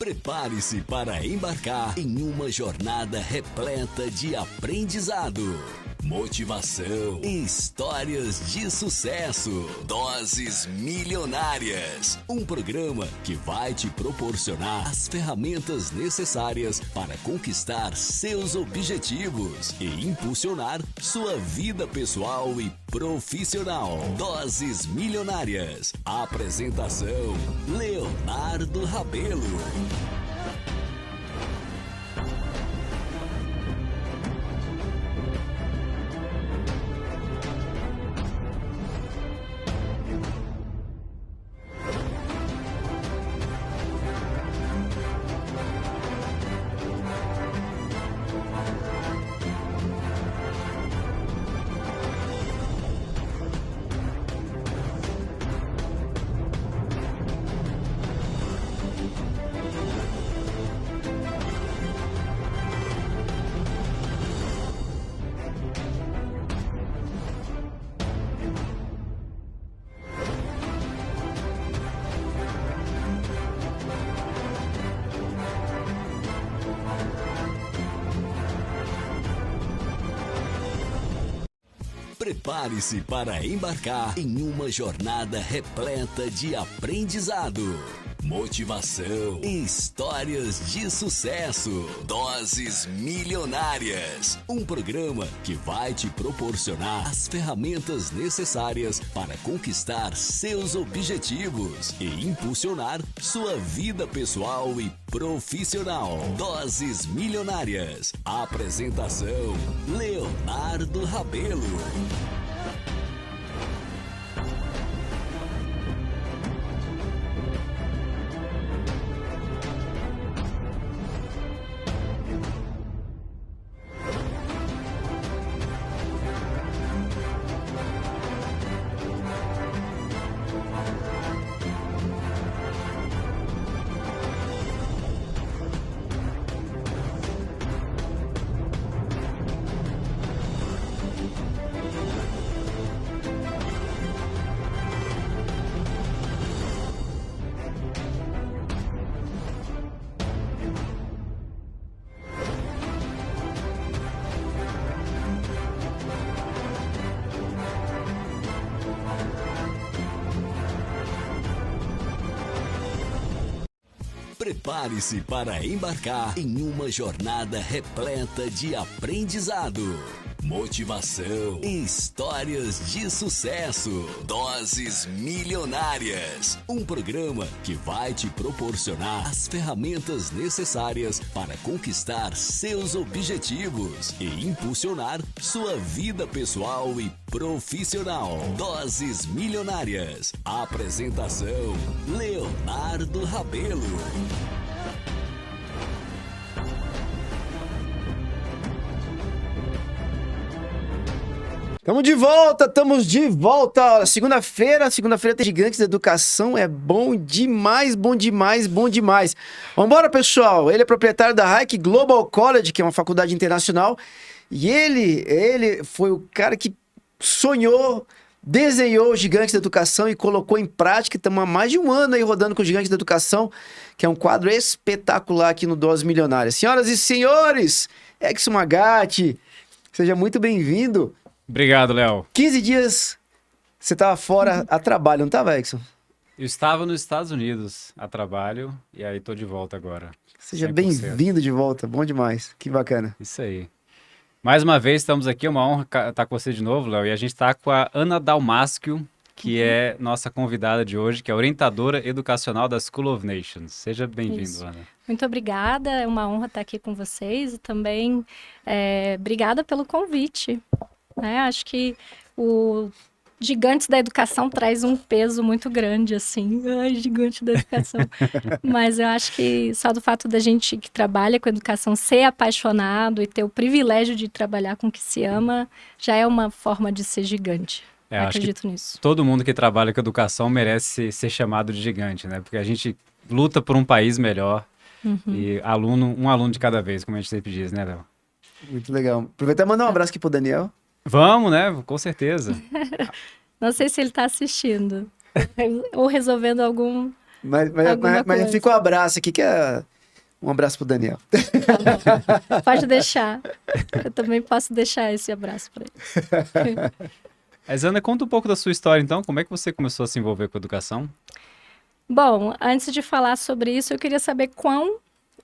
Prepare-se para embarcar em uma jornada repleta de aprendizado, motivação e histórias de sucesso. Doses Milionárias, um programa que vai te proporcionar as ferramentas necessárias para conquistar seus objetivos e impulsionar sua vida pessoal e profissional. Doses Milionárias. Apresentação: Leonardo Rabelo. Prepare-se para embarcar em uma jornada repleta de aprendizado, motivação e histórias de sucesso. Doses Milionárias, um programa que vai te proporcionar as ferramentas necessárias para conquistar seus objetivos e impulsionar sua vida pessoal e profissional. Doses Milionárias. Apresentação: Leonardo Rabelo. Prepare-se para embarcar em uma jornada repleta de aprendizado, motivação e histórias de sucesso. Doses Milionárias, um programa que vai te proporcionar as ferramentas necessárias para conquistar seus objetivos e impulsionar sua vida pessoal e profissional. Doses Milionárias. Apresentação: Leonardo Rabelo. Estamos de volta. Segunda-feira tem Gigantes da Educação, é bom demais, bom demais, bom demais. Vambora, pessoal. Ele é proprietário da Hike Global College, que é uma faculdade internacional, e ele foi o cara que sonhou, desenhou os Gigantes da Educação e colocou em prática. Estamos há mais de um ano aí rodando com os Gigantes da Educação, que é um quadro espetacular aqui no Doses Milionárias. Senhoras e senhores, Exo Magatti, seja muito bem-vindo. Obrigado, Léo. 15 dias você estava fora a trabalho, não estava, Exo? Eu estava nos Estados Unidos a trabalho e aí tô de volta agora. Seja 100%. bem-vindo de volta, bom demais, que bacana. Isso aí. Mais uma vez estamos aqui, é uma honra estar com você de novo, Léo, e a gente está com a Ana Dalmácio, que é nossa convidada de hoje, que é orientadora educacional da School of Nations. Seja bem-vindo, Ana. Muito obrigada, é uma honra estar aqui com vocês e também obrigada pelo convite. Acho que o Gigantes da Educação traz um peso muito grande, assim. Ai, Gigante da Educação. Mas eu acho que só do fato da gente que trabalha com educação ser apaixonado e ter o privilégio de trabalhar com o que se ama, já é uma forma de ser gigante. Acredito nisso. Todo mundo que trabalha com educação merece ser chamado de gigante, né? Porque a gente luta por um país melhor e um aluno de cada vez, como a gente sempre diz, né, Léo? Muito legal. Aproveitar e mandar um abraço aqui pro Daniel. Vamos, né? Com certeza. Não sei se ele está assistindo ou resolvendo alguma Mas coisa. fica um abraço aqui, que Um abraço pro Daniel. Pode deixar. Eu também posso deixar esse abraço para ele. Mas, Ana, conta um pouco da sua história, então. Como é que você começou a se envolver com a educação? Bom, antes de falar sobre isso, eu queria saber quão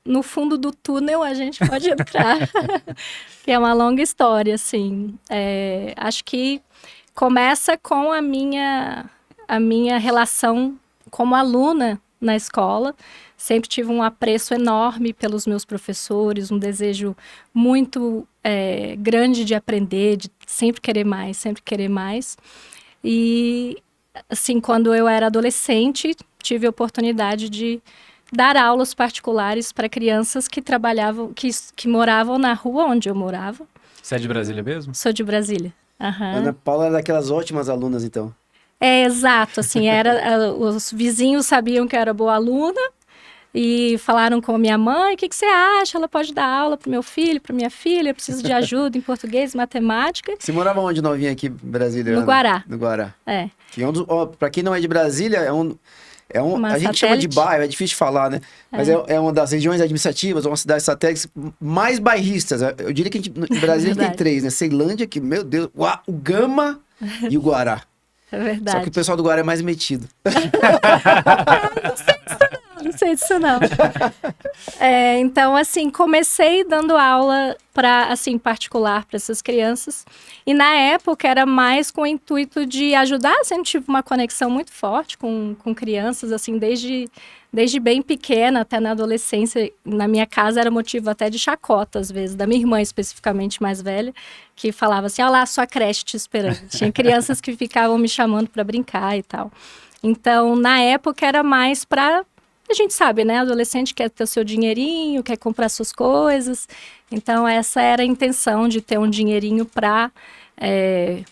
no fundo do túnel a gente pode entrar. Que é uma longa história, assim. Acho que começa com a minha relação como aluna na escola. Sempre tive um apreço enorme pelos meus professores, um desejo muito grande de aprender, de sempre querer mais, sempre querer mais. E, assim, quando eu era adolescente, tive a oportunidade de dar aulas particulares para crianças que trabalhavam, que moravam na rua onde eu morava. Você é de Brasília mesmo? Sou de Brasília. Aham. Ana Paula é daquelas ótimas alunas, então. Exato, assim, os vizinhos sabiam que eu era boa aluna e falaram com a minha mãe, o que você acha? Ela pode dar aula para o meu filho, para minha filha, eu preciso de ajuda em português, matemática. Você morava onde, novinha, aqui em Brasília? No Ana? Guará. No Guará. É. Que para quem não é de Brasília, Uma a gente chama de satélite. bairro, é difícil de falar, né? Mas é uma das regiões administrativas, uma cidade satélite mais bairristas. Eu diria que em Brasília tem Verdade. 3, né? Ceilândia, que, meu Deus, o Gama e o Guará. É Só verdade. que o pessoal do Guará é mais metido. Não sei disso, não. Então, assim, comecei dando aula particular para essas crianças. E na época era mais com o intuito de ajudar. Sempre tive uma conexão muito forte com crianças, assim, desde bem pequena até na adolescência. Na minha casa era motivo até de chacota, às vezes, da minha irmã especificamente mais velha, que falava assim, olha lá, sua creche te esperando. Tinha crianças que ficavam me chamando para brincar e tal. Então, na época era mais para... A gente sabe, né? Adolescente quer ter o seu dinheirinho, quer comprar suas coisas. Então, essa era a intenção de ter um dinheirinho para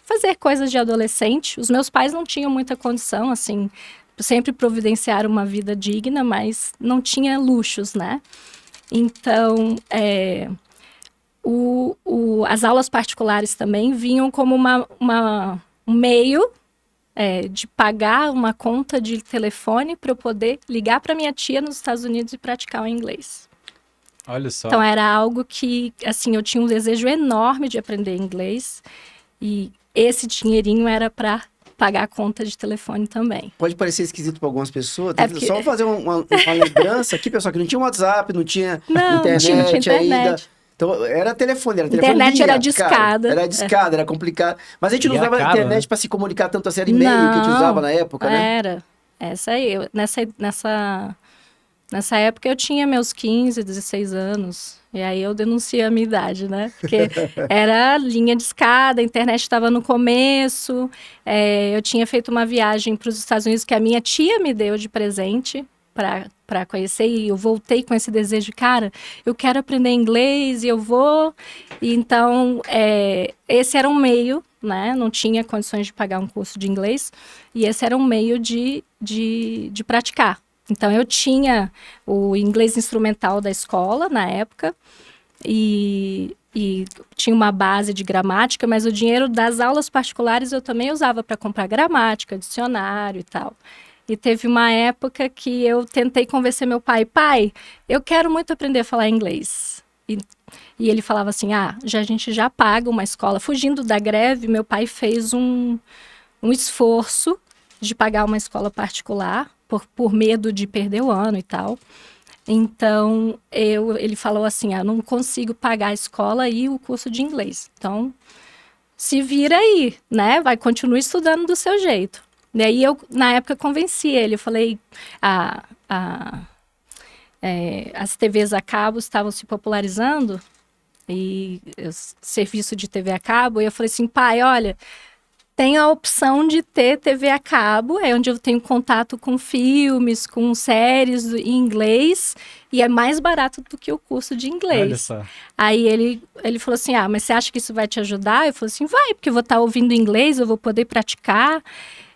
fazer coisas de adolescente. Os meus pais não tinham muita condição, assim, sempre providenciaram uma vida digna, mas não tinha luxos, né? Então, as aulas particulares também vinham como um meio de pagar uma conta de telefone para eu poder ligar para minha tia nos Estados Unidos e praticar o inglês. Olha só. Então, era algo que, assim, eu tinha um desejo enorme de aprender inglês e esse dinheirinho era para pagar a conta de telefone também. Pode parecer esquisito para algumas pessoas. Porque... Só fazer uma lembrança aqui, pessoal, que não tinha WhatsApp, não tinha internet não tinha internet. ainda. Então, era telefone, Internet era discada. Cara, era discada, era complicado. Mas a gente não usava a internet para se comunicar tanto assim, era e-mail que a gente usava na época, né? Era. Essa aí. Nessa época eu tinha meus 15, 16 anos. E aí eu denunciei a minha idade, né? Porque era linha de escada, a internet estava no começo. Eu tinha feito uma viagem para os Estados Unidos que a minha tia me deu de presente para conhecer, e eu voltei com esse desejo de, cara, eu quero aprender inglês e eu vou. E então, esse era um meio, né? Não tinha condições de pagar um curso de inglês, e esse era um meio de praticar. Então, eu tinha o inglês instrumental da escola, na época, e tinha uma base de gramática, mas o dinheiro das aulas particulares eu também usava para comprar gramática, dicionário e tal. E teve uma época que eu tentei convencer meu pai, eu quero muito aprender a falar inglês. E ele falava assim, a gente já paga uma escola. Fugindo da greve, meu pai fez um esforço de pagar uma escola particular, por medo de perder o ano e tal. Então, ele falou assim, não consigo pagar a escola e o curso de inglês. Então, se vira aí, né? Continue estudando do seu jeito. E aí eu, na época, convenci ele. Eu falei, as TVs a cabo estavam se popularizando, e serviço de TV a cabo, e eu falei assim, pai, olha, tem a opção de ter TV a cabo, onde eu tenho contato com filmes, com séries em inglês, e é mais barato do que o curso de inglês. Olha só. Aí ele falou assim, mas você acha que isso vai te ajudar? Eu falei assim, vai, porque eu vou estar ouvindo inglês, eu vou poder praticar.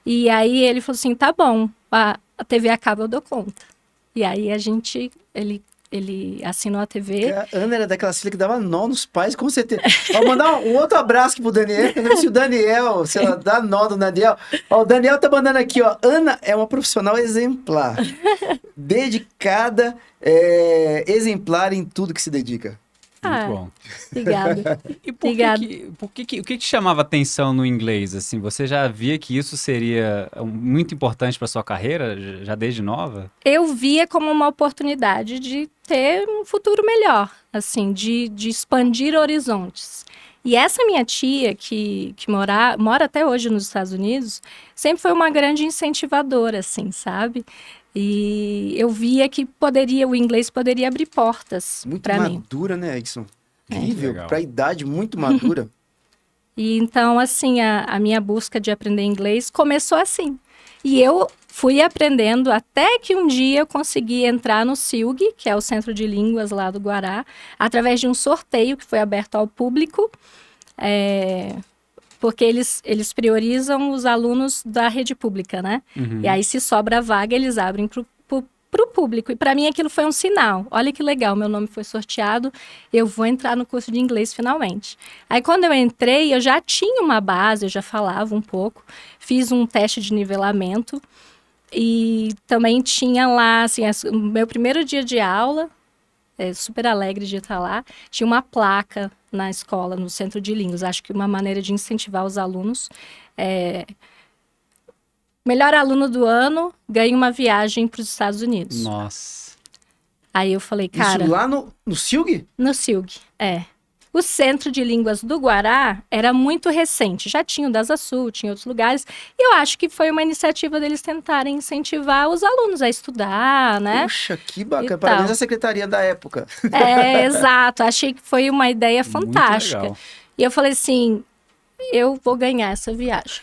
E aí ele falou assim, tá bom, a TV a cabo eu dou conta. E aí ele ele assinou a TV. A Ana era daquela filha que dava nó nos pais, com certeza. Vou mandar um outro abraço aqui pro Daniel. Quero ver se o Daniel, se ela dá nó do Daniel. Ó, o Daniel tá mandando aqui, ó. Ana é uma profissional exemplar. Dedicada, exemplar em tudo que se dedica. Muito bom. Obrigada. E o que te chamava atenção no inglês? Assim, você já via que isso seria muito importante para sua carreira, já desde nova? Eu via como uma oportunidade de ter um futuro melhor, assim, de expandir horizontes. E essa minha tia, que mora até hoje nos Estados Unidos, sempre foi uma grande incentivadora, assim, sabe? E eu via que o inglês poderia abrir portas para mim. Muito madura, né, Edson? Incrível, Legal. pra idade muito madura. E então, assim, a minha busca de aprender inglês começou assim. E eu fui aprendendo até que um dia eu consegui entrar no CILG, que é o Centro de Línguas lá do Guará, através de um sorteio que foi aberto ao público, porque eles priorizam os alunos da rede pública, né? Uhum. E aí, se sobra a vaga, eles abrem para o público. E para mim aquilo foi um sinal. Olha que legal, meu nome foi sorteado, eu vou entrar no curso de inglês finalmente. Aí quando eu entrei, eu já tinha uma base, eu já falava um pouco, fiz um teste de nivelamento e também tinha lá, assim, o meu primeiro dia de aula, super alegre de estar lá, tinha uma placa na escola, no Centro de Línguas. Acho que uma maneira de incentivar os alunos melhor aluno do ano ganha uma viagem para os Estados Unidos. Nossa. Aí eu falei, cara... Isso lá no CILG? No CILG, O Centro de Línguas do Guará era muito recente. Já tinha o da Sul, tinha outros lugares. E eu acho que foi uma iniciativa deles tentarem incentivar os alunos a estudar, né? Puxa, que bacana. E Parabéns tal. à secretaria da época. Exato. Achei que foi uma ideia fantástica. Muito legal. E eu falei assim, eu vou ganhar essa viagem.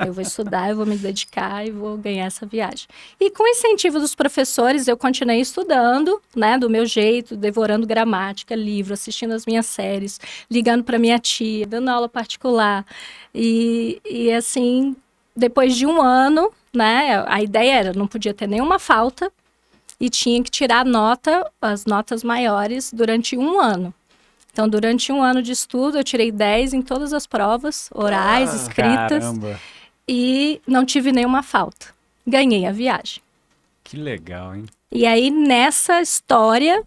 Eu vou estudar, eu vou me dedicar e vou ganhar essa viagem. E com o incentivo dos professores, eu continuei estudando, né, do meu jeito, devorando gramática, livro, assistindo as minhas séries, ligando para minha tia, dando aula particular. E assim, depois de um ano, né, a ideia era, não podia ter nenhuma falta e tinha que tirar as notas maiores durante um ano. Então, durante um ano de estudo, eu tirei 10 em todas as provas, orais, escritas. Caramba. E não tive nenhuma falta. Ganhei a viagem. Que legal, hein? E aí, nessa história,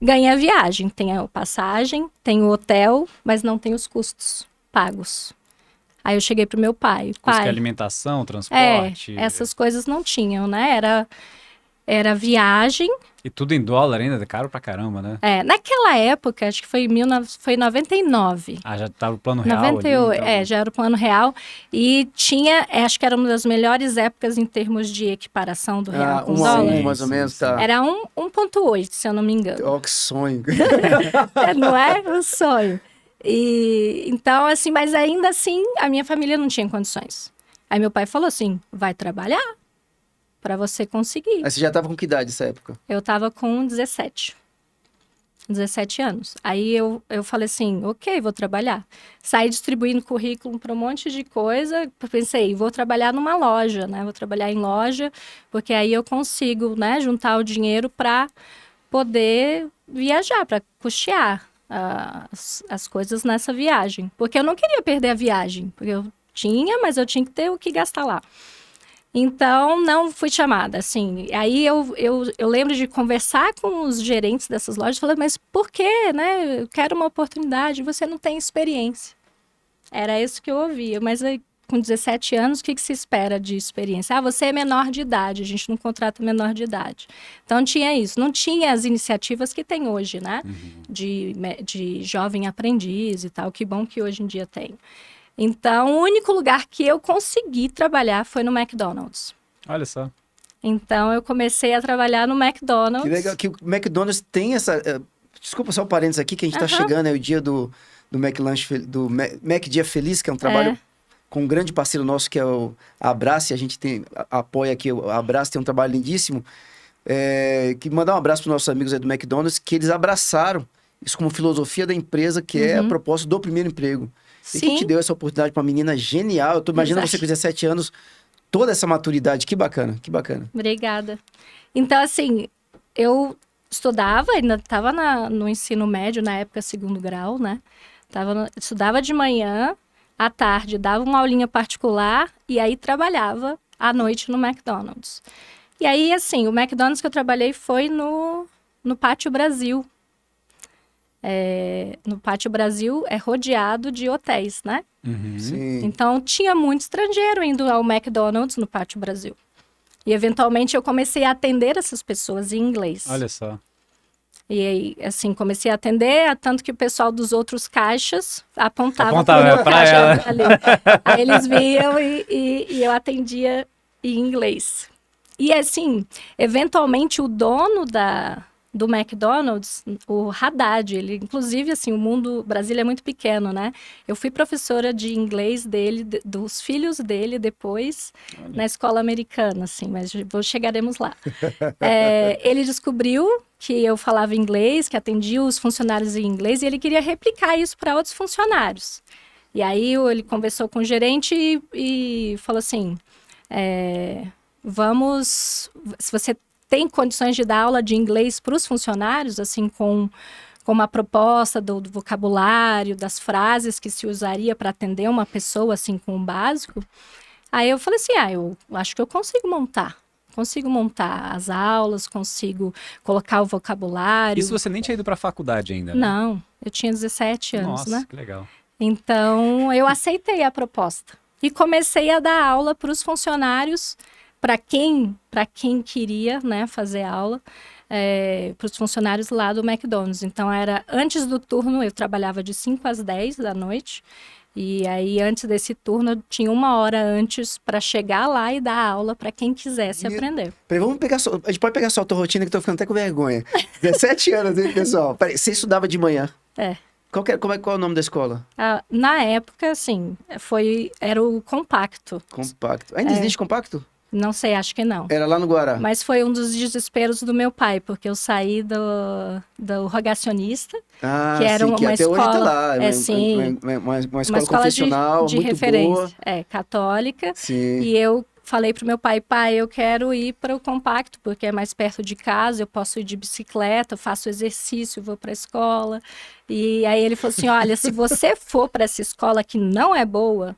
ganhei a viagem. Tem a passagem, tem o hotel, mas não tem os custos pagos. Aí eu cheguei pro meu pai. Custo de Pai, alimentação, transporte. essas coisas não tinham, né? Era viagem. E tudo em dólar ainda, caro pra caramba, né? Naquela época, acho que foi em 99. Ah, já tava o plano real 98, ali, então. já era o plano real. E tinha, acho que era uma das melhores épocas em termos de equiparação do real com o dólar. Mais ou menos, tá. Era 1,8, se eu não me engano. Ó, que sonho. Não é? Um sonho. E, então, assim, mas ainda assim, a minha família não tinha condições. Aí meu pai falou assim, vai trabalhar para você conseguir. Aí você já tava com que idade nessa época? Eu tava com 17 anos. Aí eu falei assim, ok, vou trabalhar. Saí distribuindo currículo para um monte de coisa. Pensei, vou trabalhar numa loja, né? Vou trabalhar em loja, porque aí eu consigo, né, juntar o dinheiro para poder viajar, para custear as coisas nessa viagem. Porque eu não queria perder a viagem, porque eu tinha, mas eu tinha que ter o que gastar lá. Então, não fui chamada, assim. Aí eu lembro de conversar com os gerentes dessas lojas, falando, mas por quê, né? Eu quero uma oportunidade, você não tem experiência. Era isso que eu ouvia. Mas aí, com 17 anos, o que se espera de experiência? Você é menor de idade, a gente não contrata menor de idade. Então, tinha isso. Não tinha as iniciativas que tem hoje, né? De jovem aprendiz e tal. Que bom que hoje em dia tem. Então, o único lugar que eu consegui trabalhar foi no McDonald's. Olha só. Então, eu comecei a trabalhar no McDonald's. Que legal, que o McDonald's tem essa... desculpa só o parênteses aqui, que a gente tá chegando, é o dia do McLanche, do Mac Dia Feliz, que é um trabalho com um grande parceiro nosso, que é o Abrace, a gente apoia aqui, o Abrace tem um trabalho lindíssimo, que mandar um abraço para os nossos amigos aí do McDonald's, que eles abraçaram isso como filosofia da empresa, que é a proposta do primeiro emprego. E quem te deu essa oportunidade para uma menina genial? Eu tô imaginando você com 17 anos, toda essa maturidade. Que bacana, que bacana. Obrigada. Então, assim, eu Estudava, ainda estava no ensino médio, na época, 2º grau, né? Estudava de manhã, à tarde, dava uma aulinha particular e aí trabalhava à noite no McDonald's. E aí, assim, o McDonald's que eu trabalhei foi no Pátio Brasil. No Pátio Brasil é rodeado de hotéis, né? Sim. Então, tinha muito estrangeiro indo ao McDonald's no Pátio Brasil. E, eventualmente, eu comecei a atender essas pessoas em inglês. Olha só. E aí, assim, comecei a atender, tanto que o pessoal dos outros caixas apontava pra caixa ela. ali. Aí eles viam e eu atendia em inglês. E, assim, eventualmente, o dono do McDonald's, o Haddad, ele, inclusive, assim, Brasília é muito pequeno, né? Eu fui professora de inglês dele, dos filhos dele depois, na escola americana, assim, mas chegaremos lá. Ele descobriu que eu falava inglês, que atendia os funcionários em inglês, e ele queria replicar isso para outros funcionários. E aí ele conversou com o gerente e falou assim, se você tem condições de dar aula de inglês para os funcionários, assim, com uma proposta do vocabulário, das frases que se usaria para atender uma pessoa, assim, com o básico. Aí eu falei assim, eu acho que eu consigo montar as aulas, consigo colocar o vocabulário. Isso você nem tinha ido para a faculdade ainda, né? Não, eu tinha 17 anos, Nossa, né? que legal. Então, eu aceitei a proposta e comecei a dar aula para os funcionários, para quem queria, né, fazer aula, para os funcionários lá do McDonald's. Então, era antes do turno, eu trabalhava de 5 às 10 da noite, e aí antes desse turno eu tinha 1 hora antes para chegar lá e dar aula para quem quisesse aprender. Peraí, a gente pode pegar só a tua rotina que eu tô ficando até com vergonha. 17 anos, hein, pessoal? Peraí, você estudava de manhã? Qual é o nome da escola? Na época, assim, era o Compacto. Compacto. Ainda existe Compacto? Não sei, acho que não. Era lá no Guará. Mas foi um dos desesperos do meu pai, porque eu saí do Rogacionista, que era uma até escola... hoje tá lá. Sim, Uma escola confessional, de muito referência, boa. Católica. Sim. E eu falei pro meu pai, eu quero ir para o Compacto, porque é mais perto de casa, eu posso ir de bicicleta, eu faço exercício, vou para a escola. E aí ele falou assim, olha, se você for para essa escola que não é boa,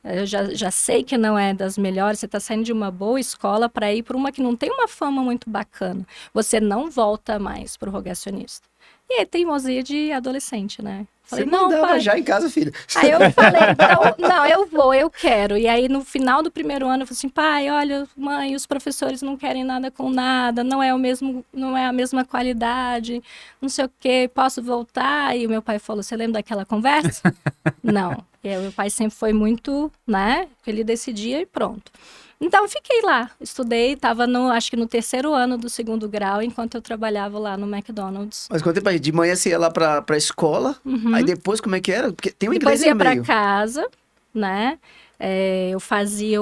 eu já sei que não é das melhores, você está saindo de uma boa escola para ir para uma que não tem uma fama muito bacana. Você não volta mais para o Rogacionista. E aí, teimosia de adolescente, né? Falei, você mandava pai. já em casa, filho. Aí eu falei, então, não, eu quero. E aí, no final do primeiro ano, eu falei assim, pai, olha, mãe, os professores não querem nada com nada, não é a mesma qualidade, não sei o quê, posso voltar? E o meu pai falou, você lembra daquela conversa? Não. E aí, o meu pai sempre foi muito, né, ele decidia e pronto. Então, eu fiquei lá, estudei, estava acho que no 3º ano do 2º grau, enquanto eu trabalhava lá no McDonald's. Mas quanto tempo aí? De manhã você ia lá pra escola, aí depois como é que era? Porque tem um inglês Depois ia no meio. para casa, né? Eu fazia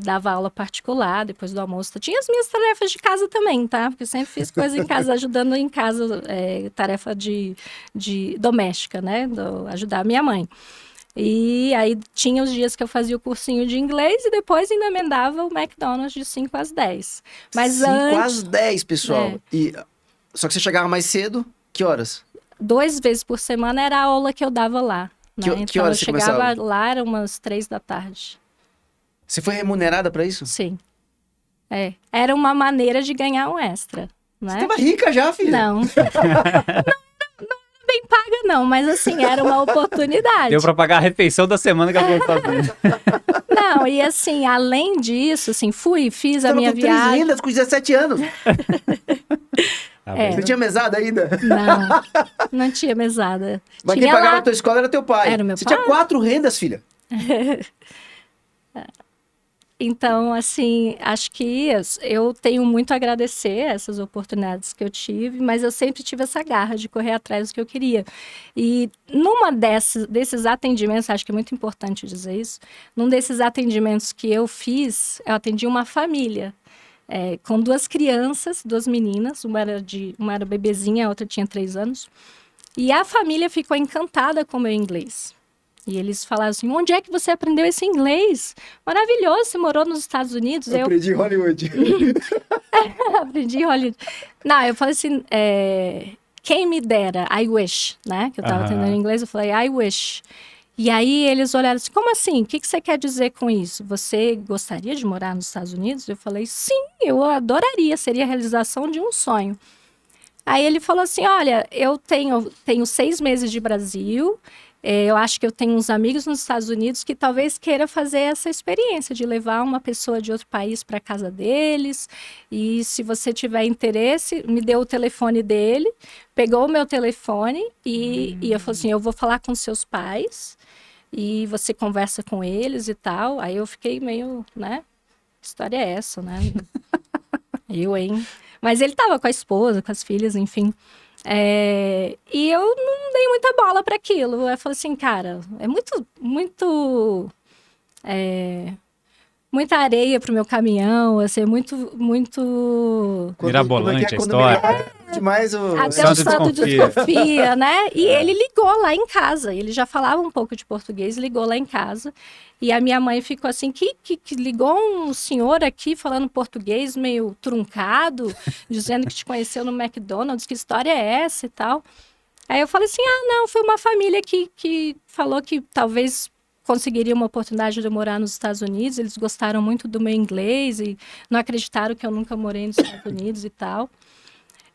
dava aula particular depois do almoço. Tinha as minhas tarefas de casa também, tá? Porque eu sempre fiz coisa em casa, ajudando em casa, tarefa de doméstica, né? Ajudar a minha mãe. E aí tinha os dias que eu fazia o cursinho de inglês e depois ainda emendava o McDonald's de 5 às 10. Mas 5 antes, às 10, pessoal. Só que você chegava mais cedo, que horas? 2 vezes por semana era a aula que eu dava lá. Né? Que horas você chegava começava? lá, era umas 3 da tarde. Você foi remunerada pra isso? Sim. Era uma maneira de ganhar um extra, né? Você tava rica já, filha. Não. Bem paga não, mas assim, era uma oportunidade. Deu pra pagar a refeição da semana que ela foi fazer. Não, e assim, além disso, assim, fiz a minha com 3 viagem. rendas com 17 anos. Tá Você tinha mesada ainda? Não tinha mesada. Mas tinha quem pagava lá... a tua escola era teu pai. Era o meu Você pai. tinha 4 rendas, filha. Então, assim, acho que eu tenho muito a agradecer essas oportunidades que eu tive, mas eu sempre tive essa garra de correr atrás do que eu queria. E numa desses atendimentos, acho que é muito importante dizer isso, num desses atendimentos que eu fiz, eu atendi uma família com 2 crianças, 2 meninas, uma era bebezinha, a outra tinha 3 anos, e a família ficou encantada com o meu inglês. E eles falaram assim, onde é que você aprendeu esse inglês? Maravilhoso, você morou nos Estados Unidos? Eu aprendi em Hollywood. Aprendi em Hollywood. Não, eu falei assim, quem me dera, I wish, né? Que eu tava entendendo inglês, eu falei, I wish. E aí eles olharam assim, como assim? O que você quer dizer com isso? Você gostaria de morar nos Estados Unidos? Eu falei, sim, eu adoraria, seria a realização de um sonho. Aí ele falou assim, olha, eu tenho 6 meses de Brasil, eu acho que eu tenho uns amigos nos Estados Unidos que talvez queira fazer essa experiência de levar uma pessoa de outro país para casa deles. E se você tiver interesse, me deu o telefone dele, pegou o meu telefone e eu falei assim, eu vou falar com seus pais e você conversa com eles e tal. Aí eu fiquei meio, né? Que história é essa, né? Eu, hein? Mas ele tava com a esposa, com as filhas, enfim. E eu não dei muita bola para aquilo. Eu falei assim, cara, é muita areia pro meu caminhão, assim, muito... Mirabolante a história. Demais Até o santo desconfia, né? E ele ligou lá em casa. Ele já falava um pouco de português, ligou lá em casa. E a minha mãe ficou assim, que ligou um senhor aqui falando português meio truncado, dizendo que te conheceu no McDonald's, que história é essa e tal. Aí eu falei assim, não, foi uma família que falou que talvez conseguiria uma oportunidade de eu morar nos Estados Unidos. Eles gostaram muito do meu inglês e não acreditaram que eu nunca morei nos Estados Unidos e tal.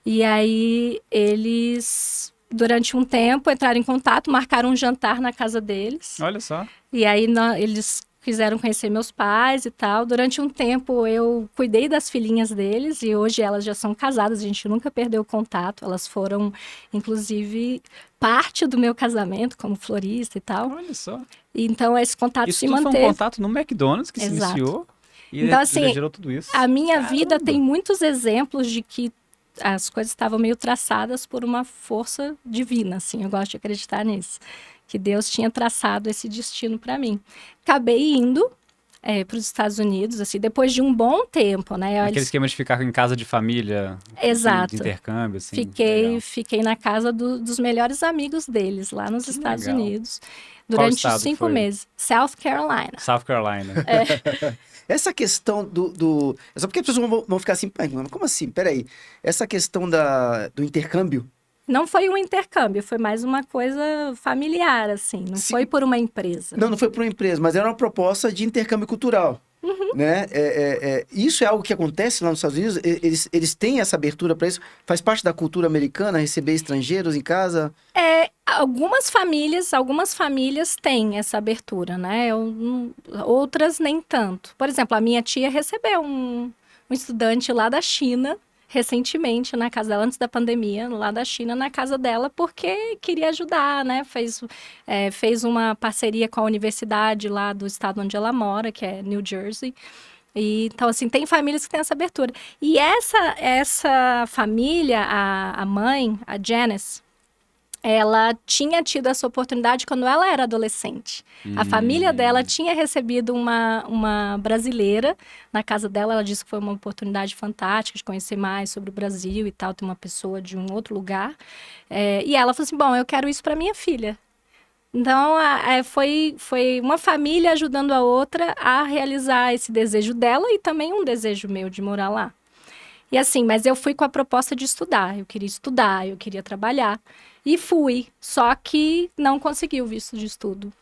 E aí eles, durante um tempo, entraram em contato, marcaram um jantar na casa deles. Olha só. E aí eles quiseram conhecer meus pais e tal. Durante um tempo eu cuidei das filhinhas deles e hoje elas já são casadas, a gente nunca perdeu o contato. Elas foram, inclusive, parte do meu casamento como florista e tal. Olha só. Então esse contato Isso se tudo manteve. Foi um contato no McDonald's que Exato. se iniciou e então, assim, gerou tudo isso. A minha vida tem muitos exemplos de que as coisas estavam meio traçadas por uma força divina, assim, eu gosto de acreditar nisso, que Deus tinha traçado esse destino para mim. Acabei indo para os Estados Unidos, assim, depois de um bom tempo, né? Aquele esquema de ficar em casa de família, exato, de intercâmbio, assim. Fiquei na casa dos melhores amigos deles, lá nos Estados Unidos, durante 5 meses. South Carolina. South Carolina. Essa questão é só porque as pessoas vão ficar assim, como assim? Peraí. Essa questão do intercâmbio. Não foi um intercâmbio, foi mais uma coisa familiar, assim. Não foi por uma empresa. Não foi por uma empresa, mas era uma proposta de intercâmbio cultural. Né? Isso é algo que acontece lá nos Estados Unidos? Eles têm essa abertura para isso? Faz parte da cultura americana receber estrangeiros em casa? Algumas famílias têm essa abertura, né? Outras nem tanto. Por exemplo, a minha tia recebeu um estudante lá da China recentemente na casa dela, antes da pandemia, lá da China, na casa dela, porque queria ajudar, né? Fez uma parceria com a universidade lá do estado onde ela mora, que é New Jersey. Então, assim, tem famílias que têm essa abertura. E essa família, a mãe, a Janice, ela tinha tido essa oportunidade quando ela era adolescente. A família dela tinha recebido uma brasileira na casa dela. Ela disse que foi uma oportunidade fantástica de conhecer mais sobre o Brasil e tal, ter uma pessoa de um outro lugar. E ela falou assim, bom, eu quero isso para minha filha. Então, foi uma família ajudando a outra a realizar esse desejo dela e também um desejo meu de morar lá. E assim, mas eu fui com a proposta de estudar. Eu queria trabalhar. E fui, só que não consegui o visto de estudo.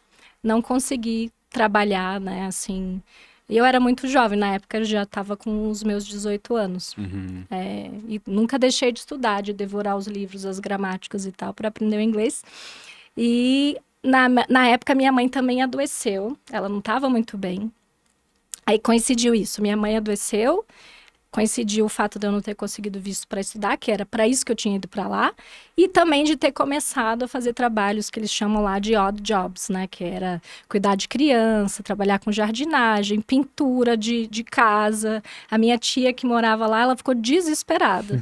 Não consegui trabalhar, né, assim... Eu era muito jovem, na época eu já estava com os meus 18 anos. E nunca deixei de estudar, de devorar os livros, as gramáticas e tal, para aprender o inglês. E na época minha mãe também adoeceu, ela não estava muito bem. Aí coincidiu isso, minha mãe adoeceu, coincidiu o fato de eu não ter conseguido visto para estudar, que era para isso que eu tinha ido para lá, e também de ter começado a fazer trabalhos que eles chamam lá de odd jobs, né? Que era cuidar de criança, trabalhar com jardinagem, pintura de casa. A minha tia que morava lá, ela ficou desesperada.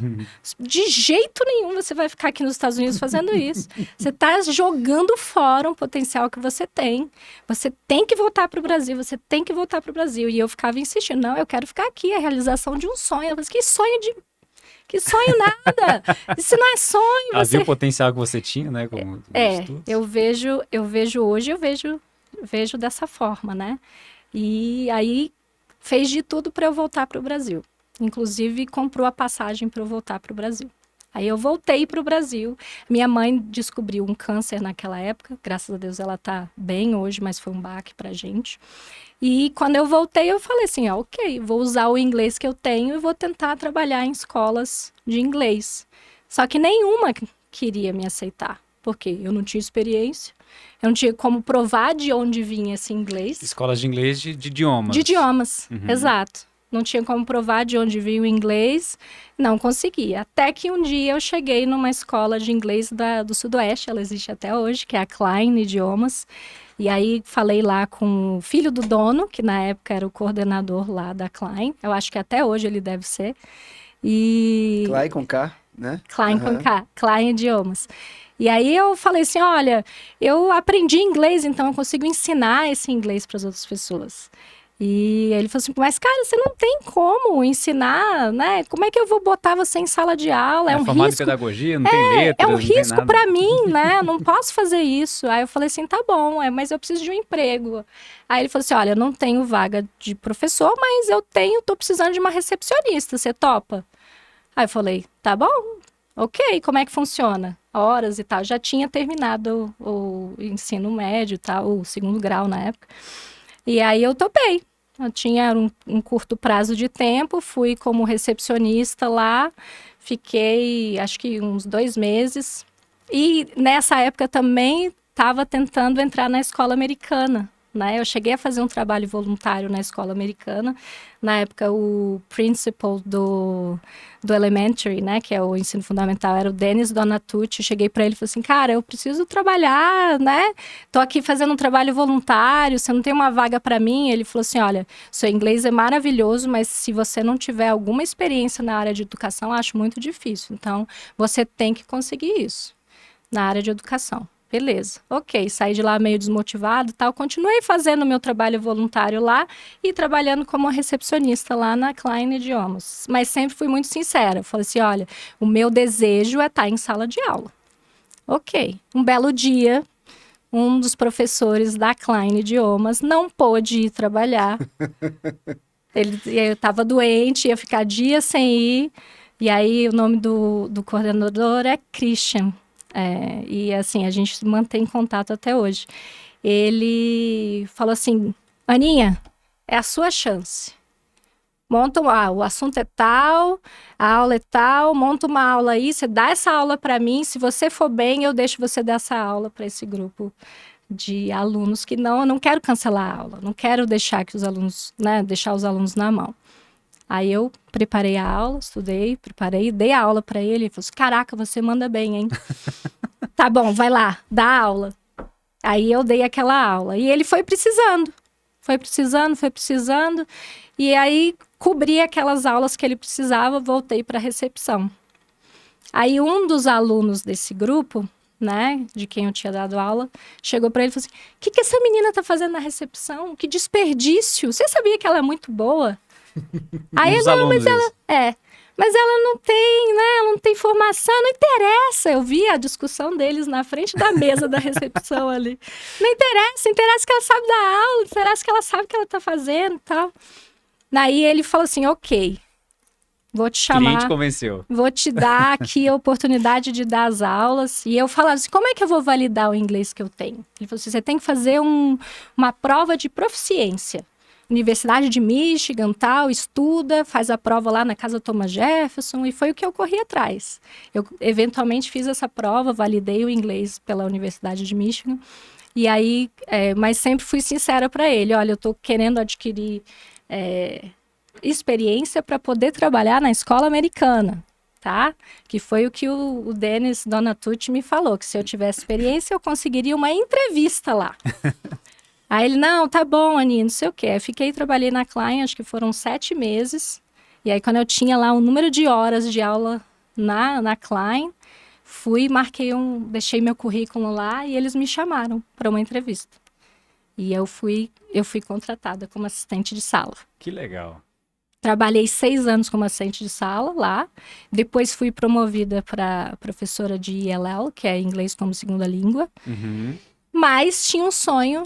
De jeito nenhum você vai ficar aqui nos Estados Unidos fazendo isso. Você está jogando fora um potencial que você tem. Você tem que voltar para o Brasil, você tem que voltar para o Brasil. E eu ficava insistindo, não, eu quero ficar aqui, é a realização de um sonho. Eu falei, Que sonho nada! Isso não é sonho. Ela Você... viu o potencial que você tinha, né? Como estudos. eu vejo hoje, vejo dessa forma, né? E aí fez de tudo para eu voltar para o Brasil. Inclusive comprou a passagem para eu voltar para o Brasil. Aí eu voltei para o Brasil. Minha mãe descobriu um câncer naquela época. Graças a Deus ela está bem hoje, mas foi um baque para a gente. E quando eu voltei, eu falei assim, ok, vou usar o inglês que eu tenho e vou tentar trabalhar em escolas de inglês. Só que nenhuma queria me aceitar, porque eu não tinha experiência, eu não tinha como provar de onde vinha esse inglês. Escolas de inglês de idiomas. De idiomas, Uhum. exato. Não tinha como provar de onde vinha o inglês, não conseguia. Até que um dia eu cheguei numa escola de inglês do Sudoeste, ela existe até hoje, que é a Klein Idiomas. E aí falei lá com o filho do dono, que na época era o coordenador lá da Klein. Eu acho que até hoje ele deve ser. E... Klein com K, né? Klein com K, Klein Idiomas. E aí eu falei assim, olha, eu aprendi inglês, então eu consigo ensinar esse inglês para as outras pessoas. E ele falou assim, mas cara, você não tem como ensinar, né? Como é que eu vou botar você em sala de aula? É um formado risco. em pedagogia, não tem letras, É um não tem risco nada. para mim, né? Eu não posso fazer isso. Aí eu falei assim, tá bom, mas eu preciso de um emprego. Aí ele falou assim, olha, eu não tenho vaga de professor, mas tô precisando de uma recepcionista, você topa? Aí eu falei, tá bom, ok, como é que funciona? Horas e tal. Já tinha terminado o ensino médio, tal, o segundo grau na época. E aí eu topei. Eu tinha um curto prazo de tempo, fui como recepcionista lá, fiquei acho que uns 2 meses. E nessa época também estava tentando entrar na escola americana, né? Eu cheguei a fazer um trabalho voluntário na escola americana. Na época, o principal do elementary, né, que é o ensino fundamental, era o Dennis Donatucci. Eu cheguei para ele e falei assim, cara, eu preciso trabalhar, né? Tô aqui fazendo um trabalho voluntário, você não tem uma vaga para mim? Ele falou assim, olha, seu inglês é maravilhoso, mas se você não tiver alguma experiência na área de educação, eu acho muito difícil. Então, você tem que conseguir isso na área de educação. Beleza, ok, saí de lá meio desmotivado e tal, continuei fazendo meu trabalho voluntário lá e trabalhando como recepcionista lá na Klein Idiomas. Mas sempre fui muito sincera, eu falei assim, olha, o meu desejo é estar em sala de aula. Ok, um belo dia, um dos da Klein Idiomas não pôde ir trabalhar. Eu estava doente, ia ficar dias sem ir, e aí o nome do coordenador é Christian. E assim, a gente mantém contato até hoje. Ele falou assim, Aninha, é a sua chance. Monta o assunto é tal, a aula é tal, monta uma aula aí, você dá essa aula para mim, se você for bem, eu deixo você dar essa aula para esse grupo de alunos que eu não quero cancelar a aula, não quero deixar que os alunos, né, deixar os alunos na mão. Aí eu preparei a aula, estudei, dei a aula para ele. Ele falou assim, caraca, você manda bem, hein? Tá bom, vai lá, dá aula. Aí eu dei aquela aula. E ele foi precisando. E aí cobri aquelas aulas que ele precisava, voltei para a recepção. Aí um dos alunos desse grupo, né, de quem eu tinha dado aula, chegou para ele e falou assim, o que essa menina tá fazendo na recepção? Que desperdício! Você sabia que ela é muito boa? Aí não, mas ela não tem, né? Ela não tem formação, não interessa. Eu vi a discussão deles na frente da mesa da recepção ali. Não interessa que ela sabe dar aula, interessa que ela sabe o que ela tá fazendo e tal. Daí ele falou assim, ok, vou te chamar. Cliente convenceu. Vou te dar aqui a oportunidade de dar as aulas. E eu falava assim, como é que eu vou validar o inglês que eu tenho? Ele falou assim, você tem que fazer uma prova de proficiência. Universidade de Michigan, tal, estuda, faz a prova lá na casa Thomas Jefferson, e foi o que eu corri atrás. Eu, eventualmente, fiz essa prova, validei o inglês pela Universidade de Michigan, e aí, mas sempre fui sincera para ele, olha, eu estou querendo adquirir experiência para poder trabalhar na escola americana, tá? Que foi o que o Dennis Donatucci me falou, que se eu tivesse experiência, eu conseguiria uma entrevista lá. Aí ele, não, tá bom, Aninha, não sei o quê. Eu trabalhei na Klein, acho que foram 7 meses. E aí, quando eu tinha lá o número de horas de aula na Klein, deixei meu currículo lá e eles me chamaram para uma entrevista. E eu fui contratada como assistente de sala. Que legal. Trabalhei 6 anos como assistente de sala lá. Depois fui promovida para professora de ELL, que é inglês como segunda língua. Uhum. Mas tinha um sonho,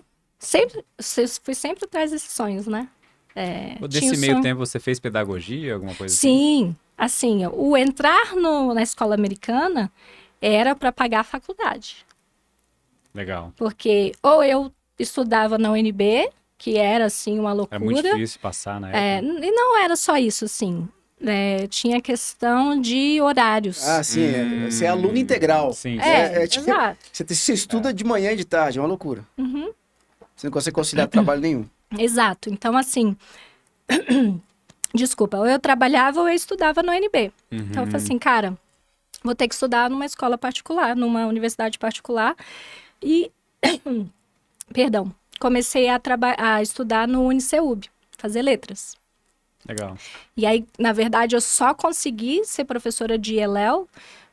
fui sempre atrás desses sonhos, né? Tinha Desse um meio sonho- tempo você fez pedagogia, alguma coisa assim? Sim, assim, o entrar na escola americana era para pagar a faculdade. Legal. Porque ou eu estudava na UNB, que era, assim, uma É muito loucura. difícil passar na época. E não era só isso, assim. Tinha questão de horários. Ah, sim, você é aluno integral. Sim, tipo, exato. você estuda de manhã e de tarde, é uma loucura. Uhum. Você não consegue conciliar trabalho nenhum. Exato. Então, assim, desculpa, ou eu trabalhava ou eu estudava no UNB. Então, eu falei assim, cara, vou ter que estudar numa escola particular, numa universidade particular. E, perdão, comecei a estudar no UniCeub, fazer letras. Legal. E aí, na verdade, eu só consegui ser professora de ELL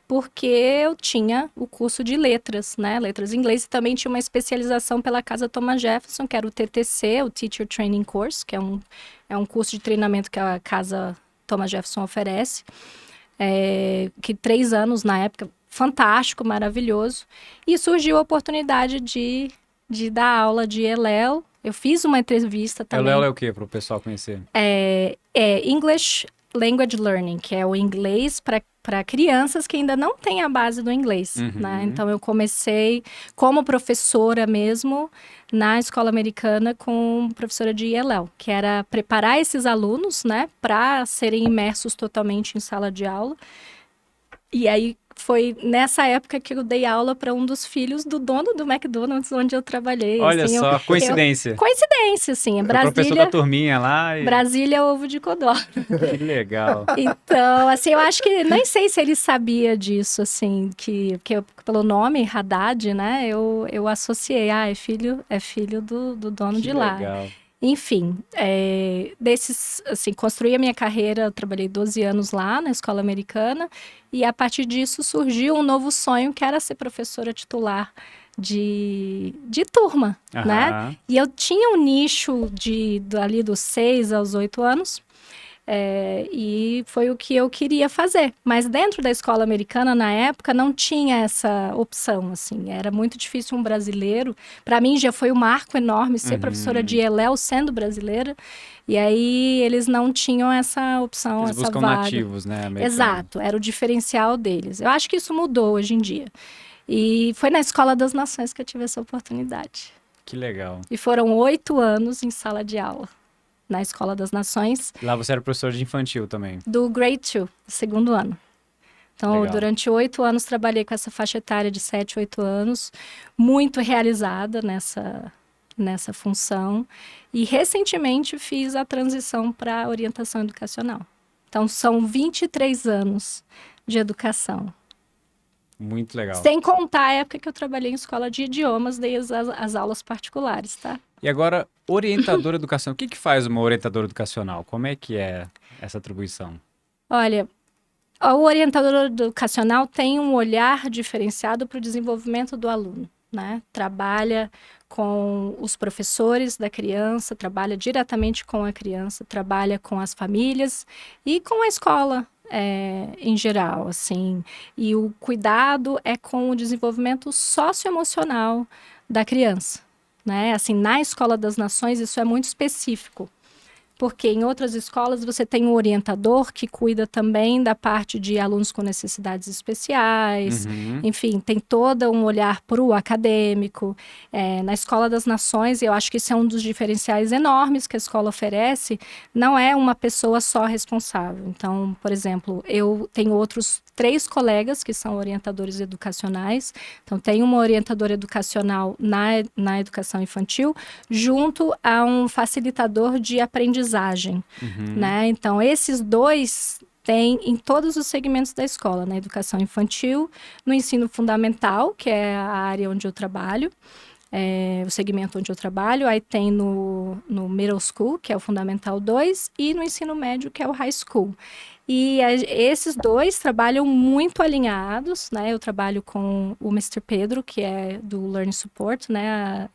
porque eu tinha o curso de letras, né? Letras em inglês, e também tinha uma especialização pela Casa Thomas Jefferson, que era o TTC, o Teacher Training Course, que é um curso de treinamento que a Casa Thomas Jefferson oferece. Que 3 anos na época, fantástico, maravilhoso. E surgiu a oportunidade de dar aula de ELL. Eu fiz uma entrevista também. ELL é o quê, para o pessoal conhecer? É English Language Learning, que é o inglês para crianças que ainda não têm a base do inglês, né? Então, eu comecei como professora mesmo na escola americana com professora de ELL, que era preparar esses alunos, né, para serem imersos totalmente em sala de aula. E aí, foi nessa época que eu dei aula para um dos filhos do dono do McDonald's, onde eu trabalhei. Olha assim, só, coincidência. Coincidência, assim. O professor da turminha lá. Brasília, ovo de codó. Que legal. Então, assim, eu acho que nem sei se ele sabia disso, assim, que pelo nome Haddad, né, eu associei, é filho do dono de lá. Legal. Enfim, assim, construí a minha carreira, eu trabalhei 12 anos lá na escola americana, e a partir disso surgiu um novo sonho, que era ser professora titular de turma, né? E eu tinha um nicho ali dos 6 aos 8 anos, e foi o que eu queria fazer. Mas dentro da escola americana, na época, não tinha essa opção, assim. Era muito difícil um brasileiro. Para mim, já foi um marco enorme ser professora de ELL sendo brasileira. E aí, eles não tinham essa opção, Eles essa buscam vaga. nativos, né, americanos. Exato, era o diferencial deles. Eu acho que isso mudou hoje em dia. E foi na Escola das Nações que eu tive essa oportunidade. Que legal. E foram 8 anos em sala de aula, na Escola das Nações. Lá você era professor de infantil também. Do Grade 2, segundo ano. Então, Legal. durante 8 anos, trabalhei com essa faixa etária de 7, 8 anos. Muito realizada nessa função. E, recentemente, fiz a transição para orientação educacional. Então, são 23 anos de educação. Muito legal. Sem contar a época que eu trabalhei em escola de idiomas, dei as aulas particulares, tá? E agora, orientador educacional. O que faz uma orientadora educacional? Como é que é essa atribuição? Olha, o orientador educacional tem um olhar diferenciado para o desenvolvimento do aluno, né? Trabalha com os professores da criança, trabalha diretamente com a criança, trabalha com as famílias e com a escola em geral, assim. E o cuidado é com o desenvolvimento socioemocional da criança, né? Assim, na Escola das Nações isso é muito específico. Porque em outras escolas você tem um orientador que cuida também da parte de alunos com necessidades especiais. Enfim, tem todo um olhar para o acadêmico. Na Escola das Nações, eu acho que esse é um dos diferenciais enormes que a escola oferece. Não é uma pessoa só responsável. Então, por exemplo, eu tenho outros 3 colegas que são orientadores educacionais. Então, tem uma orientadora educacional na educação infantil, junto a um facilitador de aprendizagem, né? Então, esses 2 têm em todos os segmentos da escola, na educação infantil, no ensino fundamental, que é a área onde eu trabalho, o segmento onde eu trabalho. Aí tem no Middle School, que é o Fundamental 2, e no ensino médio, que é o High School. E esses dois trabalham muito alinhados, né? Eu trabalho com o Mr. Pedro, que é do Learning Support, né?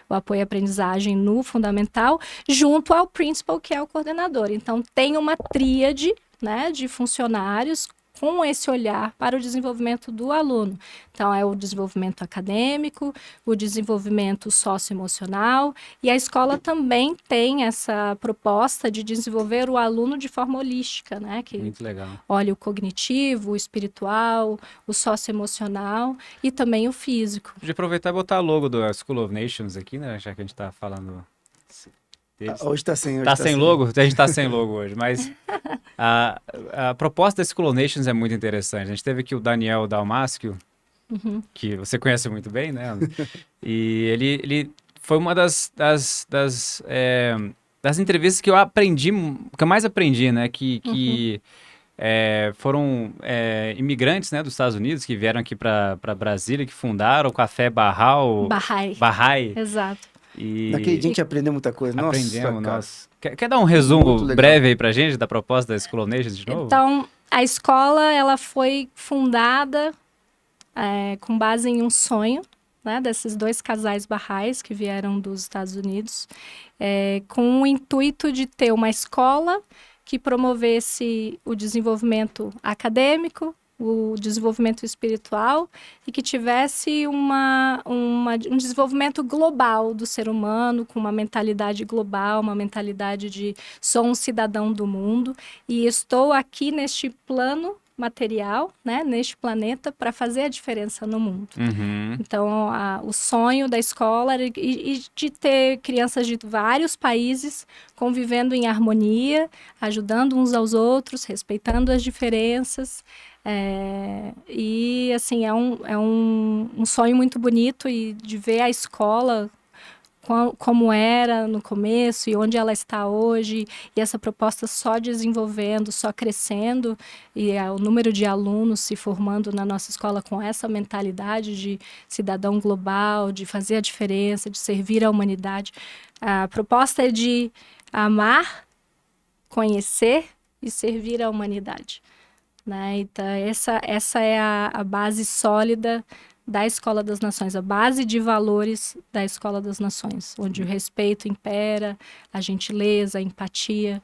O apoio à aprendizagem no fundamental, junto ao Principal, que é o coordenador. Então, tem uma tríade, né, de funcionários com esse olhar para o desenvolvimento do aluno. Então, é o desenvolvimento acadêmico, o desenvolvimento socioemocional, e a escola também tem essa proposta de desenvolver o aluno de forma holística, né? Que Muito legal. olha o cognitivo, o espiritual, o socioemocional e também o físico. De aproveitar e botar a logo do School of Nations aqui, né? Já que a gente tá falando deles. Hoje tá sem. Hoje Tá sem logo? A gente tá sem logo hoje, mas a proposta da School of Nations é muito interessante. A gente teve aqui o Daniel Dalmasquio, que você conhece muito bem, né? E ele foi uma das entrevistas que eu aprendi, que eu mais aprendi, né? Que foram imigrantes, né, dos Estados Unidos que vieram aqui para Brasília, que fundaram o Café Bahá'í. Exato. E naquele dia a gente aprendeu muita coisa. Nossa, aprendemos, cara. nossa. Quer dar um resumo Muito legal. breve aí pra gente da proposta da School of Nations de novo? Então, a escola ela foi fundada com base em um sonho, né, desses dois casais Bahá'ís que vieram dos Estados Unidos, com o intuito de ter uma escola que promovesse o desenvolvimento acadêmico, o desenvolvimento espiritual e que tivesse um desenvolvimento global do ser humano, com uma mentalidade global, uma mentalidade de sou um cidadão do mundo e estou aqui neste plano material, né, neste planeta, para fazer a diferença no mundo. Uhum. Então, o sonho da escola era de ter crianças de vários países convivendo em harmonia, ajudando uns aos outros, respeitando as diferenças. E, assim, é um sonho muito bonito e de ver a escola como era no começo e onde ela está hoje, e essa proposta só desenvolvendo, só crescendo, e o número de alunos se formando na nossa escola com essa mentalidade de cidadão global, de fazer a diferença, de servir à humanidade. A proposta é de amar, conhecer e servir à humanidade, né? Então, essa é a base sólida da Escola das Nações, a base de valores da Escola das Nações, onde o respeito impera, a gentileza, a empatia.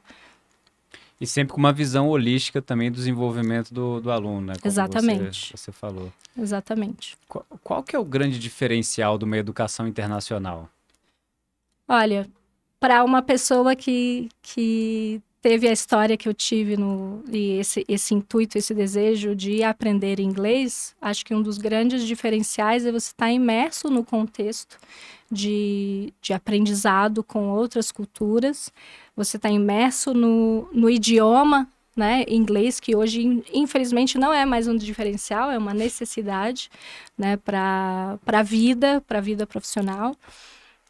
E sempre com uma visão holística também do desenvolvimento do aluno, né? Como Exatamente. Você falou. Exatamente. Qual que é o grande diferencial de uma educação internacional? Olha, para uma pessoa que teve a história que eu tive e esse intuito, esse desejo de aprender inglês, acho que um dos grandes diferenciais é você estar imerso no contexto de aprendizado com outras culturas, você está imerso no idioma, né, inglês, que hoje, infelizmente, não é mais um diferencial, é uma necessidade, né, para a vida profissional.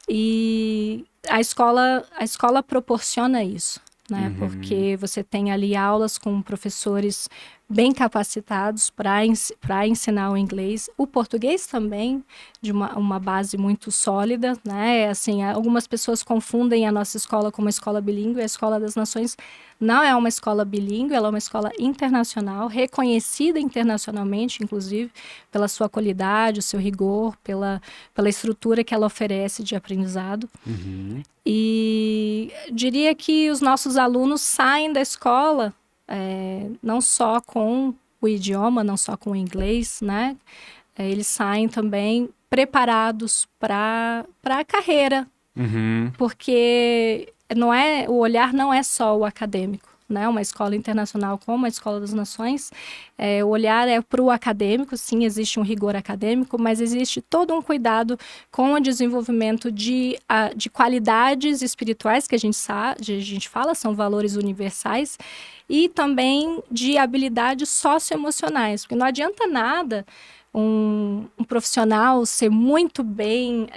E a escola proporciona isso, né? Uhum. Porque você tem ali aulas com professores bem capacitados para ensinar o inglês, o português também, de uma base muito sólida, né? Assim, algumas pessoas confundem a nossa escola com uma escola bilíngue. A Escola das Nações não é uma escola bilíngue, ela é uma escola internacional, reconhecida internacionalmente, inclusive, pela sua qualidade, o seu rigor, pela estrutura que ela oferece de aprendizado. Uhum. E diria que os nossos alunos saem da escola não só com o idioma, não só com o inglês, né? Eles saem também preparados para a carreira, Uhum. porque o olhar não é só o acadêmico, né? Uma escola internacional como a Escola das Nações, o olhar é para o acadêmico, sim, existe um rigor acadêmico, mas existe todo um cuidado com o desenvolvimento de qualidades espirituais que a gente fala, são valores universais, e também de habilidades socioemocionais, porque não adianta nada um profissional ser muito bem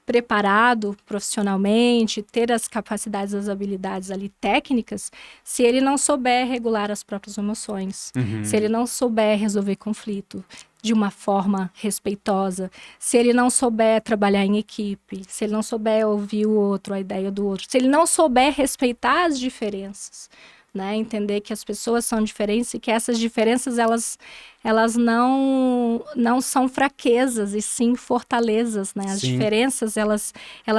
preparado profissionalmente, ter as capacidades, as habilidades ali técnicas, se ele não souber regular as próprias emoções, Uhum. se ele não souber resolver conflito. de uma forma respeitosa, se ele não souber trabalhar em equipe, se ele não souber ouvir o outro, a ideia do outro, se ele não souber respeitar as diferenças, né? Entender que as pessoas são diferentes e que essas diferenças, elas não são fraquezas, e sim fortalezas, né? As diferenças, elas